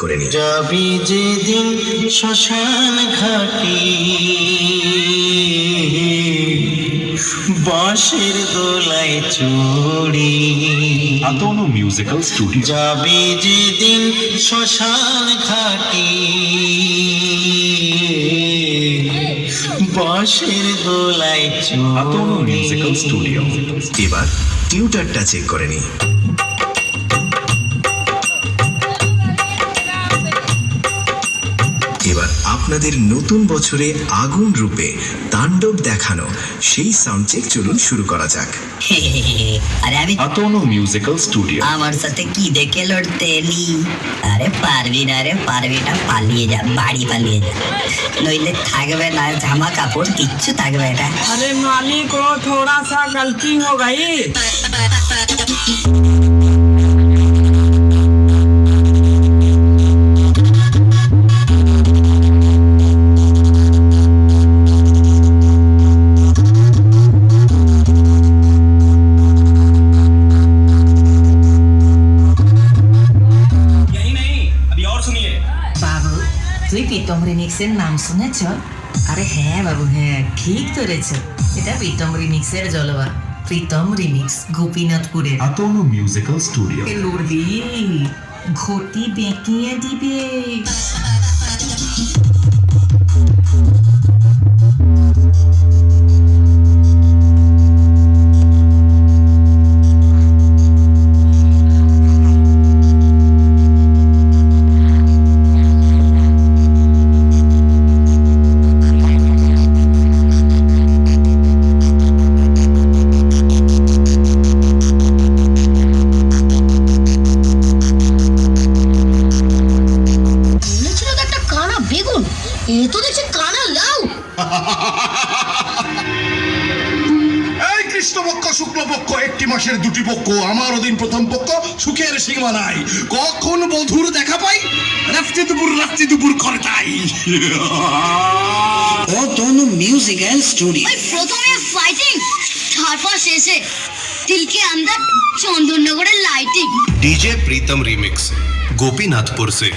করে নিন। যাবি যেদিন শ্মশান ঘাটে বাঁশের দোলায় চড়ে, আতনু মিউজিক্যাল স্টুডিও। যাবি যেদিন শ্মশান ঘাটে বাঁশের দোলায় আতনু চড়ে। Musical studio. এবার টিউটারটা চেক করে নিন। এবার আপনাদের নতুন বছরে আগুন রূপে তাণ্ডব দেখানো সেই সাউন্ড চেক চলুন শুরু করা যাক। আরে আমি আতনু মিউজিক্যাল স্টুডিও। আমার সাথে কি দেখে লড়তে এলি? আরে পারবি না রে, পারবি না, পালিয়ে যা, বাড়ি পালিয়ে যা, নইলে থাকবে না জামা কাপড়, কিচ্ছু থাকবে না। अरे मालिक को थोड़ा सा गलती हो गई। বাবু, তুই প্রীতম রিমিক্সের নাম শুনেছ? আরে হ্যাঁ বাবু, হ্যাঁ ঠিক ধরেছ, এটা প্রীতম রিমিক্সের জলবা। প্রীতম রিমিক্স, গোপীনাথপুরের। Atanu musical studio. এ লড়বি, ঘটি বেঁকিয়ে দিবে। বলেছিল তো একটা কানা বেগুন, এ তো দেখছি কানা লাউ। এই কৃষ্ণপক্ষ শুক্লপক্ষ একটি মাসের দুটি পক্ষ, আমার ওদিন প্রথম পক্ষ, সুখের সীমা নাই। কখন বধুর দেখা পাই, রাত্রি দুপুর করে তাই। তনু মিউজিক্যাল স্টুডিও। ওই প্রথমে ফাইটিং, তারপর শেষে दिल के अंदर चंदननगरेर लाइटिंग। डीजे प्रीतम रीमिक्स गोपीनाथपुर से।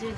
যে